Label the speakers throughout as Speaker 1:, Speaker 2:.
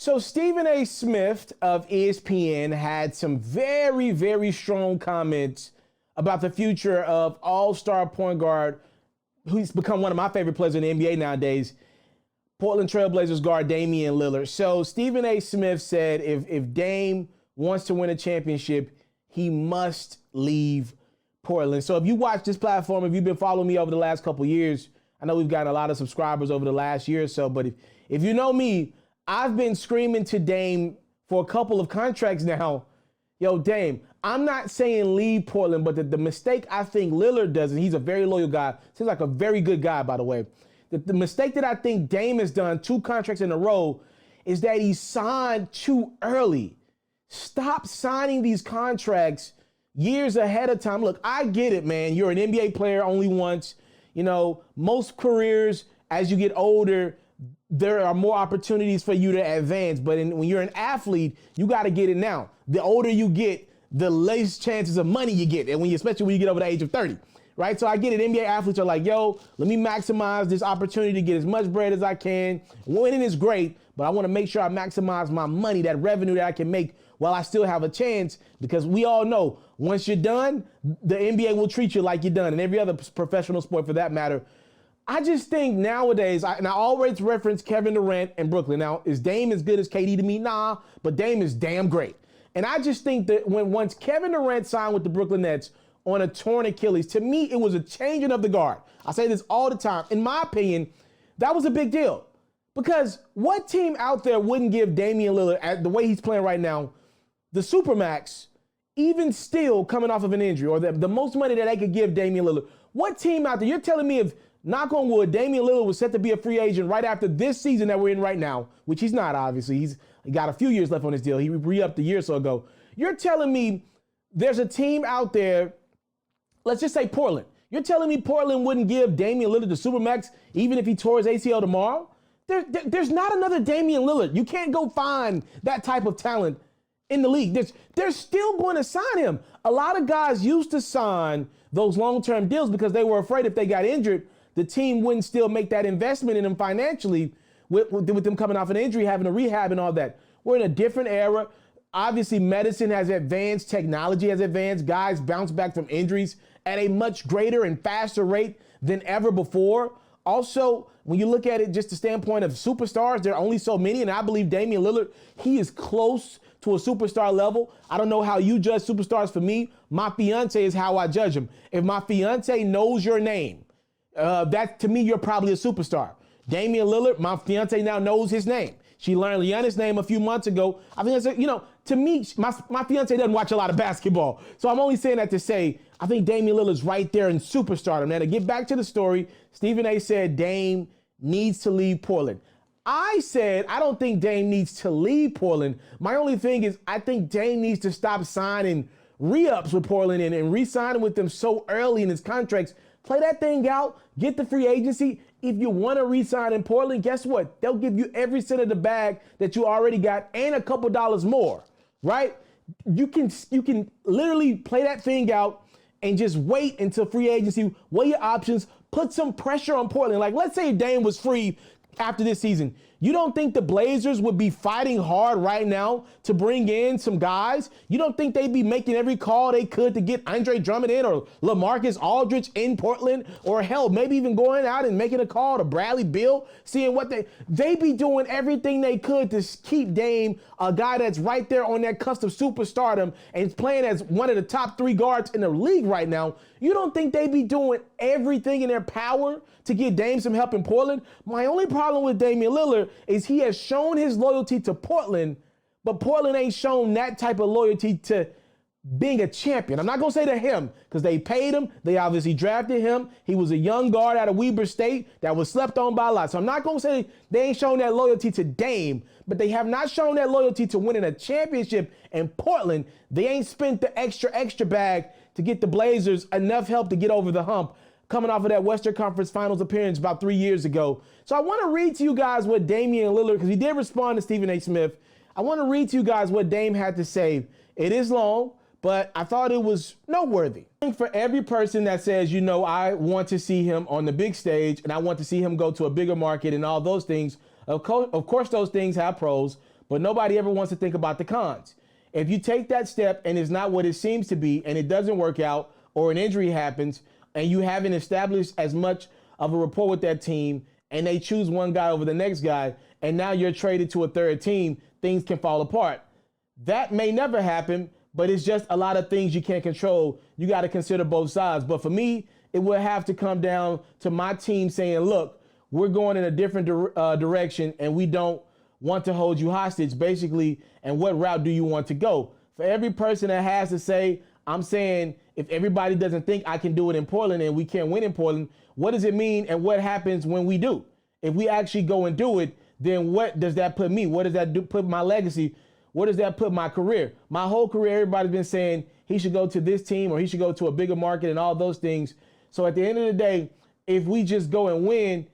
Speaker 1: So Stephen A. Smith of ESPN had some very, very strong comments about the future of all-star point guard, who's become one of my favorite players in the NBA nowadays, Portland Trailblazers guard Damian Lillard. So Stephen A. Smith said if Dame wants to win a championship, he must leave Portland. So if you watch this platform, if you've been following me over the last couple years, I know we've gotten a lot of subscribers over the last year or so, but if you know me, I've been screaming to Dame for a couple of contracts now. Yo, Dame, I'm not saying leave Portland, but the mistake I think Lillard does, and he's a very loyal guy, seems like a very good guy, by the way. The mistake that I think Dame has done, 2 contracts in a row, is that he signed too early. Stop signing these contracts years ahead of time. Look, I get it, man. You're an NBA player only once. You know, most careers, as you get older, there are more opportunities for you to advance. But when you're an athlete, you got to get it now. The older you get, the less chances of money you get. And especially when you get over the age of 30, right? So I get it. NBA athletes are like, yo, let me maximize this opportunity to get as much bread as I can. Winning is great, but I want to make sure I maximize my money, that revenue that I can make while I still have a chance, because we all know once you're done, the NBA will treat you like you're done, and every other professional sport for that matter. I just think nowadays, and I always reference Kevin Durant and Brooklyn. Now, is Dame as good as KD to me? Nah, but Dame is damn great. And I just think that once Kevin Durant signed with the Brooklyn Nets on a torn Achilles, to me, it was a changing of the guard. I say this all the time. In my opinion, that was a big deal. Because what team out there wouldn't give Damian Lillard, at the way he's playing right now, the Supermax, even still coming off of an injury, or the most money that they could give Damian Lillard? What team out there, you're telling me if, knock on wood, Damian Lillard was set to be a free agent right after this season that we're in right now, which he's not, obviously. He got a few years left on his deal. He re-upped a year or so ago. You're telling me there's a team out there, let's just say Portland. You're telling me Portland wouldn't give Damian Lillard the Supermax even if he tore his ACL tomorrow? There's not another Damian Lillard. You can't go find that type of talent in the league. They're still going to sign him. A lot of guys used to sign those long-term deals because they were afraid if they got injured, the team wouldn't still make that investment in them financially with them coming off an injury, having a rehab and all that. We're in a different era. Obviously, medicine has advanced, technology has advanced. Guys bounce back from injuries at a much greater and faster rate than ever before. Also, when you look at it just the standpoint of superstars, there are only so many, and I believe Damian Lillard, he is close to a superstar level. I don't know how you judge superstars. For me, my fiance is how I judge them. If my fiance knows your name, that to me, you're probably a superstar. Damian Lillard, my fiance now knows his name. She learned Giannis' name a few months ago. I think that's, to me, my fiance doesn't watch a lot of basketball. So I'm only saying that to say, I think Damian Lillard's right there in superstardom. Now, to get back to the story, Stephen A. said Dame needs to leave Portland. I said, I don't think Dame needs to leave Portland. My only thing is, I think Dame needs to stop signing re-ups with Portland and re-signing with them so early in his contracts. Play that thing out, get the free agency. If you want to re-sign in Portland, guess what? They'll give you every cent of the bag that you already got and a couple dollars more, right? You can literally play that thing out and just wait until free agency, weigh your options, put some pressure on Portland. Like, let's say Dame was free after this season. You don't think the Blazers would be fighting hard right now to bring in some guys? You don't think they'd be making every call they could to get Andre Drummond in or LaMarcus Aldridge in Portland? Or hell, maybe even going out and making a call to Bradley Beal, seeing what they'd be doing everything they could to keep Dame, a guy that's right there on that cusp of superstardom and is playing as one of the top 3 guards in the league right now. You don't think they'd be doing everything in their power to get Dame some help in Portland? My only problem with Damian Lillard is he has shown his loyalty to Portland, but Portland ain't shown that type of loyalty to being a champion. I'm not going to say to him because they paid him. They obviously drafted him. He was a young guard out of Weber State that was slept on by a lot. So I'm not going to say they ain't shown that loyalty to Dame, but they have not shown that loyalty to winning a championship in Portland. They ain't spent the extra bag to get the Blazers enough help to get over the hump, coming off of that Western Conference Finals appearance about 3 years ago. So I want to read to you guys what Damian Lillard, because he did respond to Stephen A. Smith. I want to read to you guys what Dame had to say. It is long, but I thought it was noteworthy. I think for every person that says, I want to see him on the big stage and I want to see him go to a bigger market and all those things, of course those things have pros, but nobody ever wants to think about the cons. If you take that step and it's not what it seems to be and it doesn't work out or an injury happens and you haven't established as much of a rapport with that team and they choose one guy over the next guy and now you're traded to a third team, things can fall apart. That may never happen, but it's just a lot of things you can't control. You got to consider both sides. But for me, it will have to come down to my team saying, look, we're going in a different direction and we don't want to hold you hostage, basically, and what route do you want to go? For every person that has to say, I'm saying if everybody doesn't think I can do it in Portland and we can't win in Portland, what does it mean and what happens when we do? If we actually go and do it, then what does that put me? What does that do, put my legacy? What does that put my career? My whole career, everybody's been saying he should go to this team or he should go to a bigger market and all those things. So at the end of the day, if we just go and win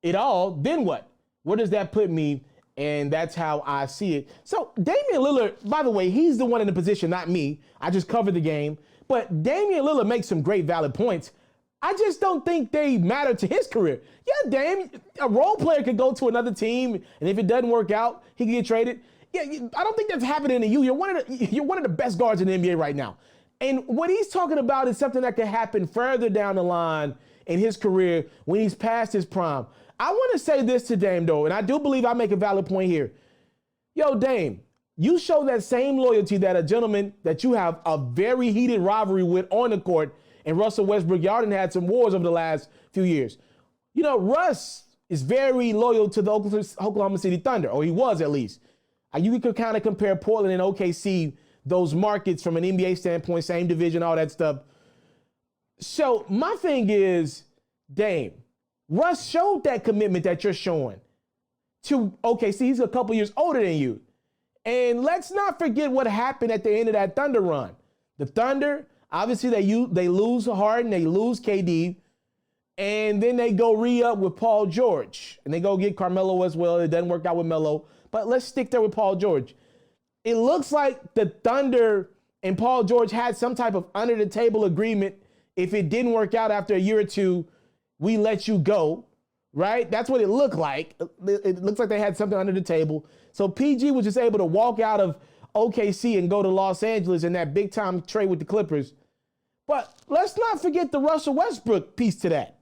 Speaker 1: it all, then what? Where does that put me? And that's how I see it. So Damian Lillard, by the way, he's the one in the position, not me. I just covered the game. But Damian Lillard makes some great valid points. I just don't think they matter to his career. Yeah, Dame, a role player could go to another team, and if it doesn't work out, he can get traded. Yeah, I don't think that's happening to you. You're one of the best guards in the NBA right now. And what he's talking about is something that could happen further down the line in his career when he's past his prime. I want to say this to Dame, though, and I do believe I make a valid point here. Yo, Dame, you show that same loyalty that a gentleman that you have a very heated rivalry with on the court, and Russell Westbrook, y'all done had some wars over the last few years. You know, Russ is very loyal to the Oklahoma City Thunder, or he was at least. You could kind of compare Portland and OKC, those markets from an NBA standpoint, same division, all that stuff. So my thing is, Dame, Russ showed that commitment that you're showing to OKC. He's a couple years older than you. And let's not forget what happened at the end of that Thunder run. The Thunder, obviously they lose Harden, they lose KD, and then they go re-up with Paul George. And they go get Carmelo as well. It doesn't work out with Melo. But let's stick there with Paul George. It looks like the Thunder and Paul George had some type of under-the-table agreement. If it didn't work out after a year or two, we let you go, right? That's what it looked like. It looks like they had something under the table. So PG was just able to walk out of OKC and go to Los Angeles in that big-time trade with the Clippers. But let's not forget the Russell Westbrook piece to that.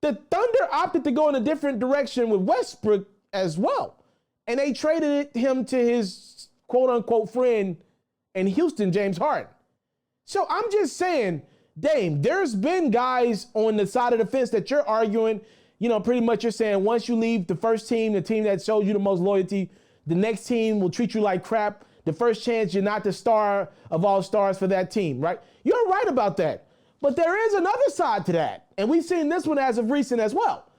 Speaker 1: The Thunder opted to go in a different direction with Westbrook as well. And they traded him to his quote-unquote friend in Houston, James Harden. So I'm just saying, Dame, there's been guys on the side of the fence that you're arguing, pretty much you're saying once you leave the first team, the team that shows you the most loyalty, the next team will treat you like crap. The first chance you're not the star of all stars for that team, right? You're right about that. But there is another side to that. And we've seen this one as of recent as well.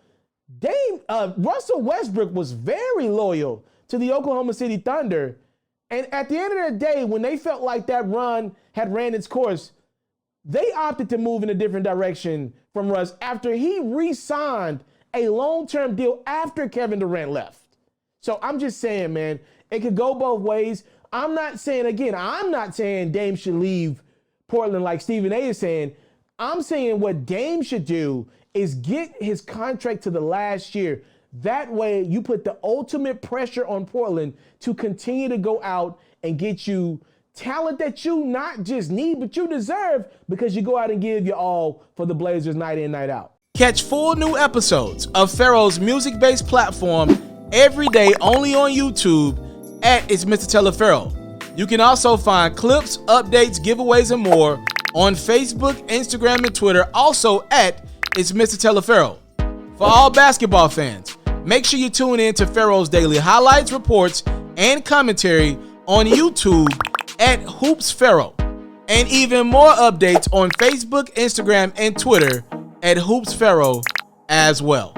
Speaker 1: Russell Westbrook was very loyal to the Oklahoma City Thunder. And at the end of the day, when they felt like that run had ran its course, they opted to move in a different direction from Russ after he re-signed a long-term deal after Kevin Durant left. So I'm just saying, man, it could go both ways. I'm not saying Dame should leave Portland like Stephen A is saying. I'm saying what Dame should do is get his contract to the last year. That way you put the ultimate pressure on Portland to continue to go out and get you talent that you not just need, but you deserve because you go out and give your all for the Blazers night in, night out. Catch full new episodes of FERRO's music-based platform every day only on YouTube at It's Mr.Taliaferro. You can also find clips, updates, giveaways, and more on Facebook, Instagram, and Twitter, also at It's Mr.Taliaferro. For all basketball fans, make sure you tune in to FERRO's daily highlights, reports, and commentary on YouTube at Hoops FERRO, and even more updates on Facebook, Instagram, and Twitter at Hoops FERRO as well.